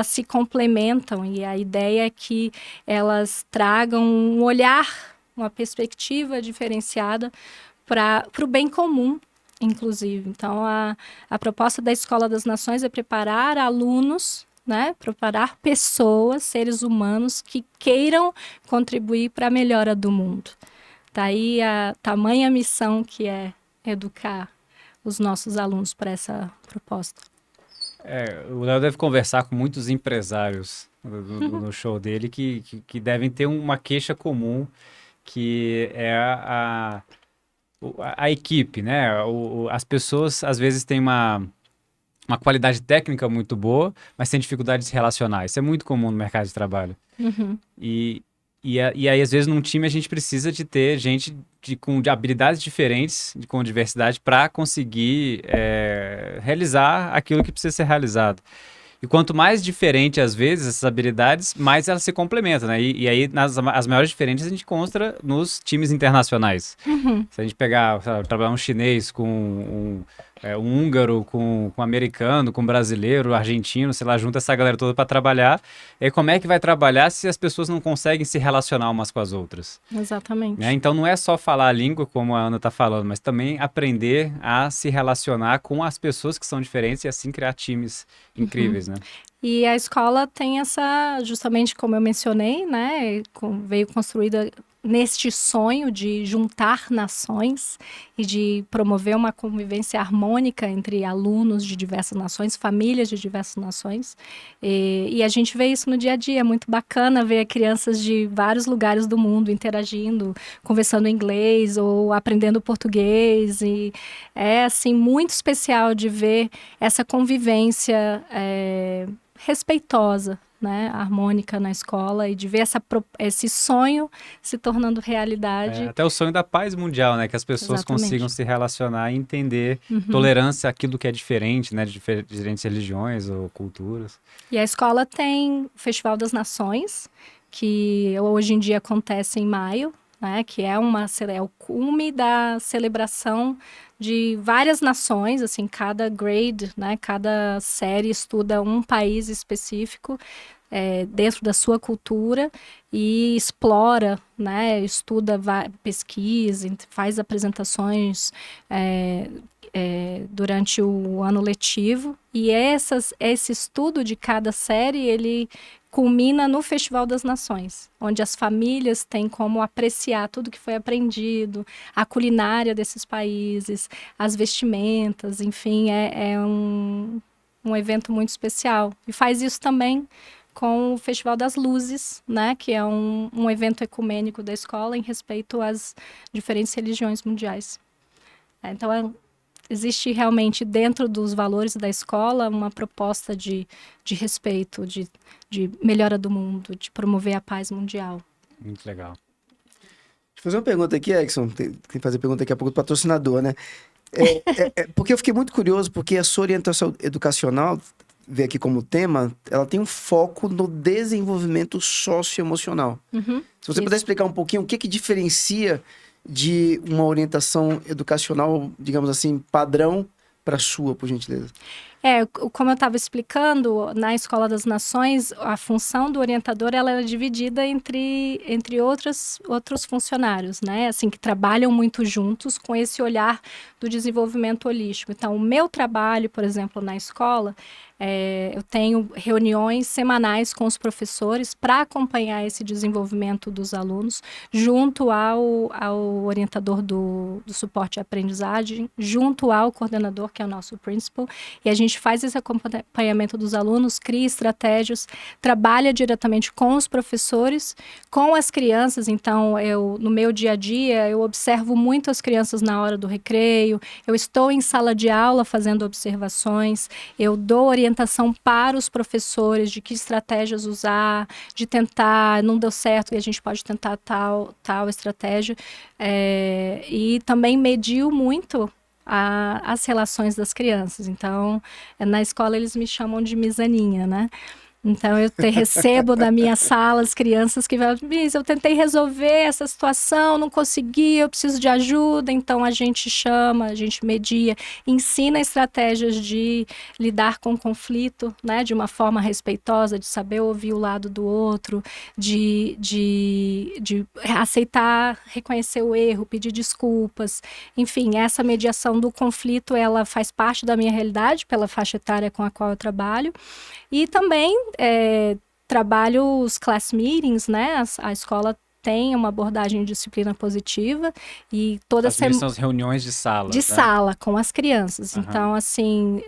se complementam, e a ideia é que elas tragam um olhar, uma perspectiva diferenciada para o bem comum, inclusive. Então, a proposta da Escola das Nações é preparar alunos, né, preparar pessoas, seres humanos que queiram contribuir para a melhora do mundo. Daí a tamanha missão que é educar os nossos alunos para essa proposta. O Léo deve conversar com muitos empresários no show dele que devem ter uma queixa comum, que é a equipe, né? As pessoas às vezes têm uma qualidade técnica muito boa, mas têm dificuldade de se relacionar. Isso é muito comum no mercado de trabalho. E aí, às vezes, num time a gente precisa de ter gente de habilidades diferentes, com diversidade, para conseguir realizar aquilo que precisa ser realizado. E quanto mais diferente, às vezes, essas habilidades, mais elas se complementam, né? E aí, as maiores diferenças a gente encontra nos times internacionais. Se a gente pegar, trabalhar um chinês com um húngaro, com um americano, com um brasileiro, argentino, sei lá, junta essa galera toda para trabalhar. E como é que vai trabalhar se as pessoas não conseguem se relacionar umas com as outras? Exatamente. Né? Então, não é só falar a língua, como a Ana está falando, mas também aprender a se relacionar com as pessoas que são diferentes e assim criar times incríveis, né? E a escola tem essa, justamente como eu mencionei, né, veio construída neste sonho de juntar nações e de promover uma convivência harmônica entre alunos de diversas nações, famílias de diversas nações. E a gente vê isso no dia a dia. É muito bacana ver crianças de vários lugares do mundo interagindo, conversando inglês ou aprendendo português. E é, assim, muito especial de ver essa convivência respeitosa, né, harmônica na escola, e de ver esse sonho se tornando realidade. Até o sonho da paz mundial, né? Que as pessoas consigam se relacionar e entender tolerância àquilo que é diferente, né? De diferentes religiões ou culturas. E a escola tem o Festival das Nações, que hoje em dia acontece em maio, né? Que é o cume da celebração de várias nações, assim, cada grade, né, cada série estuda um país específico dentro da sua cultura e explora, né, estuda, pesquisa, faz apresentações durante o ano letivo, e esse estudo de cada série, ele culmina no Festival das Nações, onde as famílias têm como apreciar tudo que foi aprendido, a culinária desses países, as vestimentas, enfim, é um evento muito especial. E faz isso também com o Festival das Luzes, né, que é um evento ecumênico da escola em respeito às diferentes religiões mundiais. Então, existe realmente dentro dos valores da escola uma proposta de respeito, de melhora do mundo, de promover a paz mundial. Muito legal. Deixa eu fazer uma pergunta aqui, Exxon. Tem que fazer pergunta daqui a pouco do patrocinador, né? Porque eu fiquei muito curioso, porque a sua orientação educacional, vê aqui como tema, ela tem um foco no desenvolvimento socioemocional. Se você puder explicar um pouquinho o que diferencia de uma orientação educacional, digamos assim, padrão para a sua, por gentileza. Como eu estava explicando, na Escola das Nações, a função do orientador ela é dividida entre outros funcionários, né? Assim, que trabalham muito juntos com esse olhar do desenvolvimento holístico. Então, o meu trabalho, por exemplo, na escola, eu tenho reuniões semanais com os professores para acompanhar esse desenvolvimento dos alunos, junto ao orientador do suporte à aprendizagem, junto ao coordenador, que é o nosso principal, e a gente faz esse acompanhamento dos alunos, cria estratégias, trabalha diretamente com os professores, com as crianças. Então, no meu dia a dia, eu observo muito as crianças na hora do recreio, eu estou em sala de aula fazendo observações, eu dou orientação para os professores de que estratégias usar, de tentar, não deu certo e a gente pode tentar tal estratégia, e também mediu muito as relações das crianças. Então, na escola eles me chamam de misaninha, né? Então, eu recebo da minha sala as crianças que falam, Miss, eu tentei resolver essa situação, não consegui, eu preciso de ajuda. Então, a gente chama, a gente media, ensina estratégias de lidar com conflito, né? De uma forma respeitosa, de saber ouvir o lado do outro, de aceitar, reconhecer o erro, pedir desculpas. Enfim, essa mediação do conflito, ela faz parte da minha realidade, pela faixa etária com a qual eu trabalho. E também trabalho os class meetings, né? A escola tem uma abordagem de disciplina positiva e toda semana são as reuniões de sala. De sala com as crianças. Então, assim,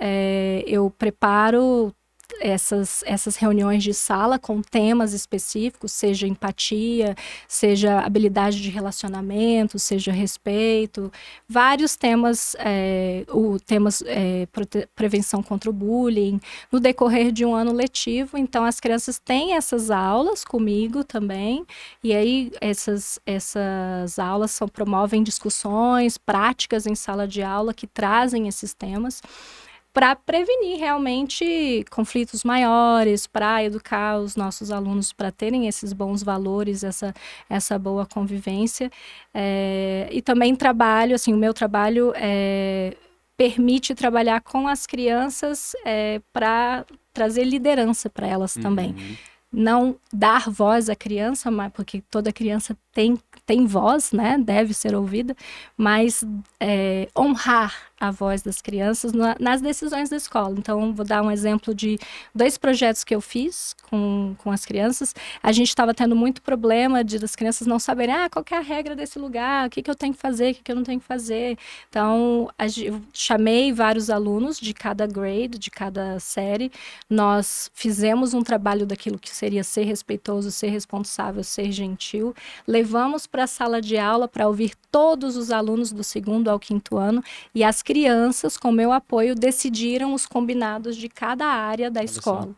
eu preparo essas reuniões de sala com temas específicos, seja empatia, seja habilidade de relacionamento, seja respeito, vários temas, prevenção contra o bullying, no decorrer de um ano letivo. Então, as crianças têm essas aulas comigo também, e aí essas aulas promovem discussões, práticas em sala de aula que trazem esses temas, para prevenir realmente conflitos maiores, para educar os nossos alunos para terem esses bons valores, essa boa convivência. E também trabalho, assim, o meu trabalho permite trabalhar com as crianças para trazer liderança para elas também. Não dar voz à criança, mas porque toda criança tem voz, né? Deve ser ouvida, mas honrar a voz das crianças nas decisões da escola. Então, vou dar um exemplo de 2 projetos que eu fiz com as crianças. A gente estava tendo muito problema das crianças não saberem qual que é a regra desse lugar, o que eu tenho que fazer, o que eu não tenho que fazer. Então, eu chamei vários alunos de cada grade, de cada série. Nós fizemos um trabalho daquilo que seria ser respeitoso, ser responsável, ser gentil. Levamos para a sala de aula para ouvir todos os alunos do 2º ao 5º ano, e as crianças, com meu apoio, decidiram os combinados de cada área da escola.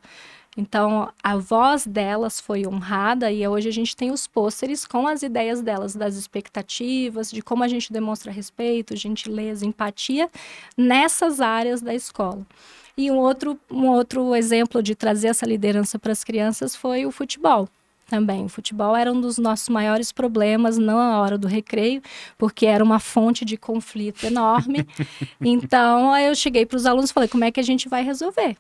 Então, a voz delas foi honrada, e hoje a gente tem os pôsteres com as ideias delas, das expectativas, de como a gente demonstra respeito, gentileza, empatia nessas áreas da escola. E um outro exemplo de trazer essa liderança para as crianças foi o futebol. Também, o futebol era um dos nossos maiores problemas na hora do recreio, porque era uma fonte de conflito enorme. Então, eu cheguei para os alunos e falei, como é que a gente vai resolver?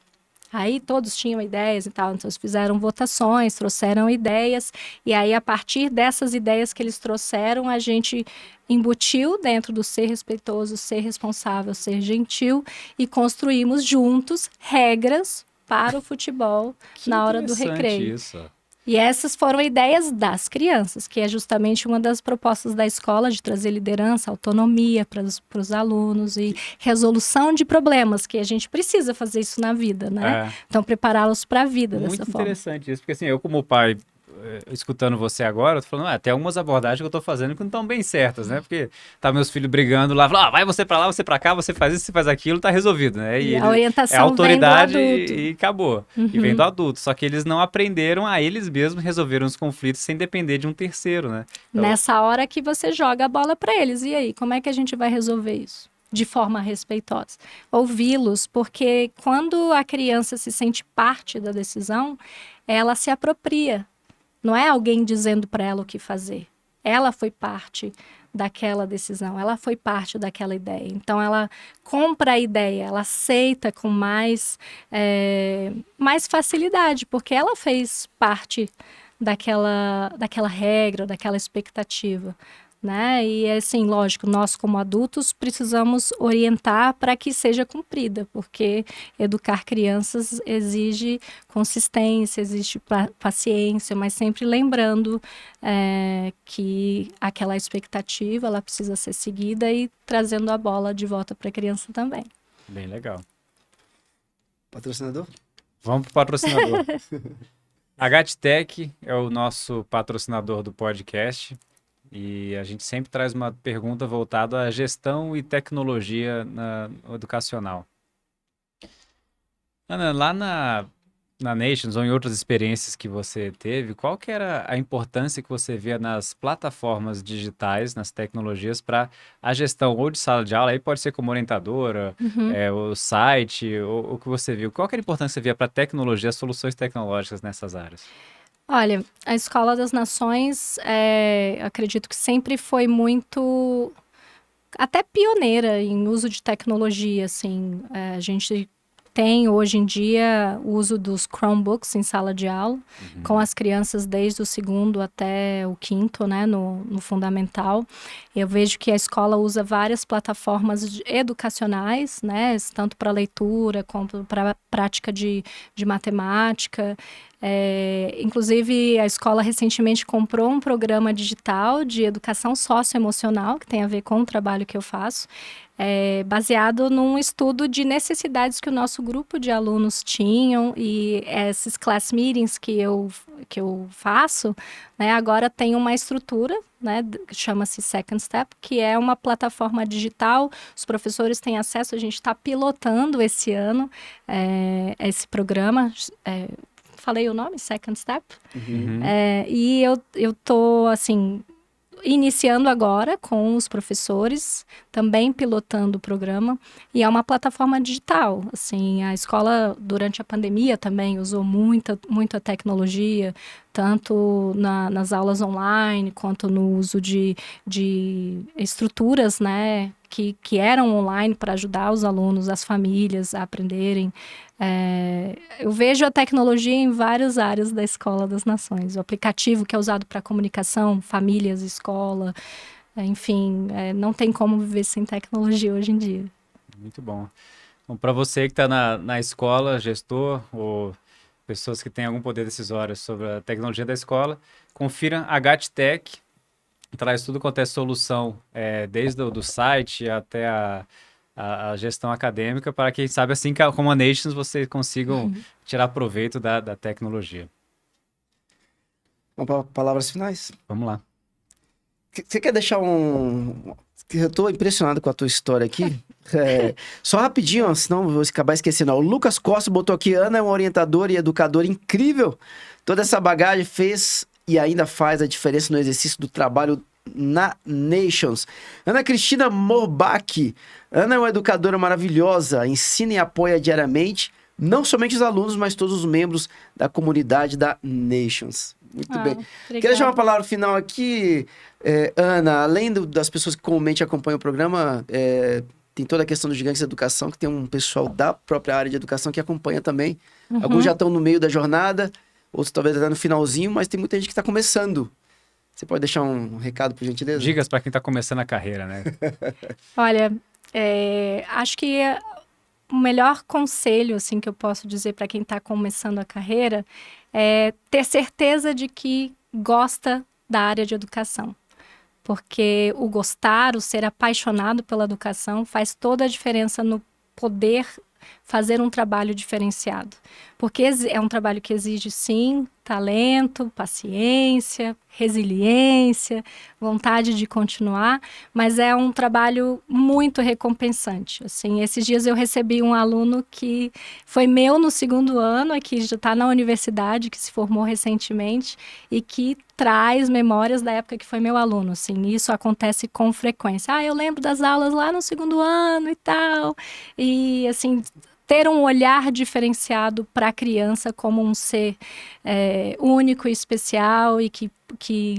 Aí todos tinham ideias e tal, então eles fizeram votações, trouxeram ideias, e aí a partir dessas ideias que eles trouxeram, a gente embutiu dentro do ser respeitoso, ser responsável, ser gentil, e construímos juntos regras para o futebol na hora do recreio. Isso. E essas foram ideias das crianças, que é justamente uma das propostas da escola, de trazer liderança, autonomia para os alunos e resolução de problemas, que a gente precisa fazer isso na vida, né? Então, prepará-los para a vida dessa forma. Muito interessante isso, porque assim, eu como pai, escutando você agora, eu tô falando, tem algumas abordagens que eu tô fazendo que não estão bem certas, né? Porque tá meus filhos brigando lá, vai você pra lá, você pra cá, você faz isso, você faz aquilo, tá resolvido, né? E a orientação é autoridade vem do adulto. E acabou. E vem do adulto. Só que eles não aprenderam a eles mesmos resolver os conflitos sem depender de um terceiro, né? Então, nessa hora que você joga a bola para eles. E aí, como é que a gente vai resolver isso? De forma respeitosa. Ouvi-los, porque quando a criança se sente parte da decisão, ela se apropria. Não é alguém dizendo para ela o que fazer. Ela foi parte daquela decisão, ela foi parte daquela ideia. Então, ela compra a ideia, ela aceita com mais facilidade, porque ela fez parte daquela regra, daquela expectativa. Né? E assim, lógico, nós como adultos precisamos orientar para que seja cumprida, porque educar crianças exige consistência, exige paciência, mas sempre lembrando que aquela expectativa ela precisa ser seguida e trazendo a bola de volta para a criança também. Bem legal. Patrocinador? Vamos para o patrocinador. A HTech é o nosso patrocinador do podcast. E a gente sempre traz uma pergunta voltada à gestão e tecnologia no educacional. Ana, lá na Nations ou em outras experiências que você teve, qual que era a importância que você via nas plataformas digitais, nas tecnologias, para a gestão ou de sala de aula, aí pode ser como orientadora, o site, ou o que você viu. Qual que era a importância que você via para a tecnologia, as soluções tecnológicas nessas áreas? Olha, a Escola das Nações, acredito que sempre foi muito, até pioneira em uso de tecnologia, assim. A gente tem hoje em dia o uso dos Chromebooks em sala de aula, com as crianças desde o segundo até o quinto, né, no fundamental. Eu vejo que a escola usa várias plataformas educacionais, né, tanto para leitura quanto para prática de matemática. Inclusive, a escola recentemente comprou um programa digital de educação socioemocional, que tem a ver com o trabalho que eu faço, baseado num estudo de necessidades que o nosso grupo de alunos tinham, e esses class meetings que eu faço, né, agora tem uma estrutura, né, que chama-se Second Step, que é uma plataforma digital. Os professores têm acesso, a gente está pilotando esse ano esse programa. Falei o nome? Second Step? E eu tô, assim, iniciando agora com os professores, também pilotando o programa, e é uma plataforma digital. Assim, a escola, durante a pandemia, também usou muita tecnologia, tanto nas aulas online, quanto no uso de estruturas, né, que eram online para ajudar os alunos, as famílias a aprenderem. Eu vejo a tecnologia em várias áreas da Escola das Nações. O aplicativo que é usado para comunicação, famílias, escola, enfim, não tem como viver sem tecnologia hoje em dia. Muito bom. Bom, para você que está na escola, gestor ou pessoas que têm algum poder decisório sobre a tecnologia da escola, confira a GatTech, traz tudo quanto é solução, desde o do site até a gestão acadêmica, para quem sabe, assim como a Nations, vocês consigam tirar proveito da tecnologia. Vamos para palavras finais? Vamos lá. Você quer deixar Eu tô impressionado com a tua história aqui. Só rapidinho, senão eu vou acabar esquecendo. O Lucas Costa botou aqui: Ana é uma orientadora e educadora incrível. Toda essa bagagem fez e ainda faz a diferença no exercício do trabalho na Nations. Ana Cristina Morbach. Ana é uma educadora maravilhosa, ensina e apoia diariamente, não somente os alunos, mas todos os membros da comunidade da Nations. Muito bem. Obrigada. Queria deixar uma palavra final aqui, Ana. Além das pessoas que comumente acompanham o programa, tem toda a questão dos Gigantes da Educação, que tem um pessoal da própria área de educação que acompanha também. Alguns já estão no meio da jornada, outros talvez até no finalzinho, mas tem muita gente que está começando. Você pode deixar um recado, por gentileza? Dicas para quem está começando a carreira, né? Olha, acho que o melhor conselho, assim, que eu posso dizer para quem está começando a carreira é ter certeza de que gosta da área de educação. Porque o gostar, o ser apaixonado pela educação faz toda a diferença no poder fazer um trabalho diferenciado. Porque é um trabalho que exige, sim, talento, paciência, resiliência, vontade de continuar, mas é um trabalho muito recompensante. Assim, esses dias eu recebi um aluno que foi meu no segundo ano, que já está na universidade, que se formou recentemente e que traz memórias da época que foi meu aluno. Assim, isso acontece com frequência. Eu lembro das aulas lá no segundo ano e tal. E, assim, ter um olhar diferenciado para a criança como um ser único e especial e que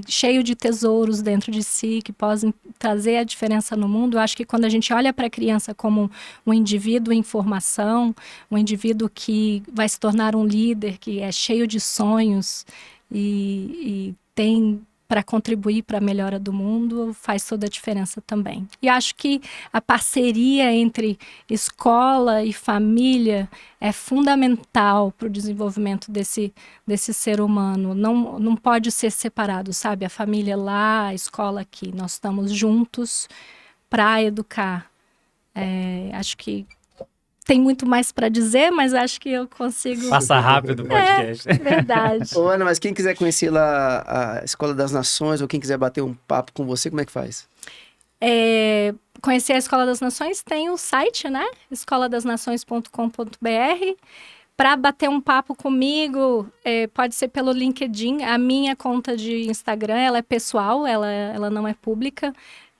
cheio de tesouros dentro de si, que podem trazer a diferença no mundo. Eu acho que quando a gente olha para a criança como um indivíduo em formação, um indivíduo que vai se tornar um líder, que é cheio de sonhos e tem para contribuir para a melhora do mundo, faz toda a diferença também. E acho que a parceria entre escola e família é fundamental para o desenvolvimento desse ser humano. Não pode ser separado, sabe? A família lá, a escola aqui. Nós estamos juntos para educar. Acho que tem muito mais para dizer, mas acho que eu consigo... Passa rápido o podcast. Verdade. Ô, Ana, mas quem quiser conhecer lá a Escola das Nações ou quem quiser bater um papo com você, como é que faz? Conhecer a Escola das Nações, tem o site, né? escoladasnações.com.br. para bater um papo comigo, pode ser pelo LinkedIn. A minha conta de Instagram, ela é pessoal, ela não é pública.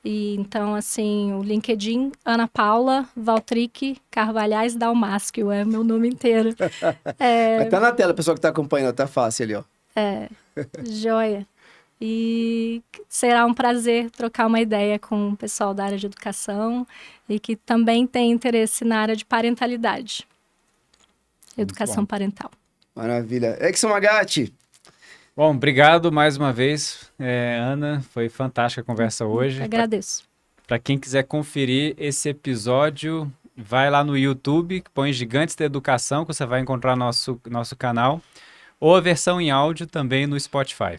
E então, assim, o LinkedIn, Ana Paula Valtric Carvalhais Dalmasquio, é meu nome inteiro. Vai tá na tela, pessoal que tá acompanhando, tá fácil ali, ó. Joia. E será um prazer trocar uma ideia com o pessoal da área de educação e que também tem interesse na área de parentalidade. Educação parental. Maravilha. Exxon Magatti. Bom, obrigado mais uma vez, Ana. Foi fantástica a conversa hoje. Agradeço. Para quem quiser conferir esse episódio, vai lá no YouTube, põe Gigantes da Educação, que você vai encontrar nosso canal, ou a versão em áudio também no Spotify.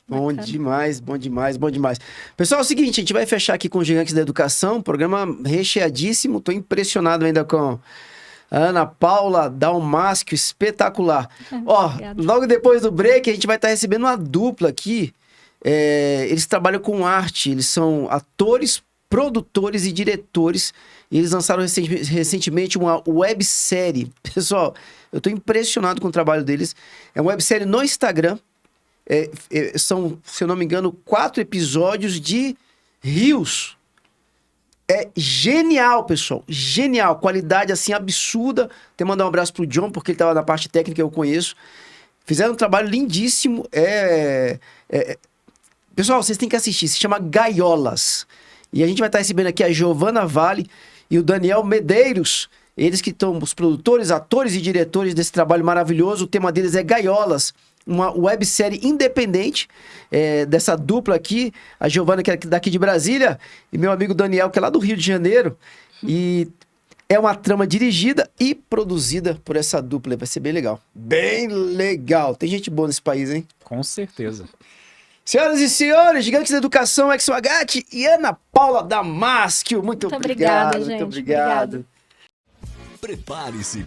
Bom demais, bom demais, bom demais. Pessoal, é o seguinte, a gente vai fechar aqui com os Gigantes da Educação, programa recheadíssimo, tô impressionado ainda com a Ana Paula Dalmasquio, espetacular. Ó, logo depois do break, a gente vai estar recebendo uma dupla aqui, eles trabalham com arte, eles são atores, produtores e diretores, e eles lançaram recentemente uma websérie. Pessoal, eu tô impressionado com o trabalho deles, é uma websérie no Instagram. São, se eu não me engano, 4 episódios de rios. É genial, pessoal. Genial. Qualidade, assim, absurda. Até mandar um abraço pro John, porque ele tava na parte técnica, eu conheço. Fizeram um trabalho lindíssimo. Pessoal, vocês têm que assistir. Se chama Gaiolas. E a gente vai estar recebendo aqui a Giovana Vale e o Daniel Medeiros. Eles que estão os produtores, atores e diretores desse trabalho maravilhoso. O tema deles é Gaiolas. Uma websérie independente dessa dupla aqui, a Giovana, que é daqui de Brasília, e meu amigo Daniel, que é lá do Rio de Janeiro. E é uma trama dirigida e produzida por essa dupla. Vai ser bem legal. Bem legal. Tem gente boa nesse país, hein? Com certeza. Senhoras e senhores, Gigantes da Educação, Exxon Magatti e Ana Paula Dalmasquio. Muito obrigado. Obrigada, gente. Muito obrigado. Prepare-se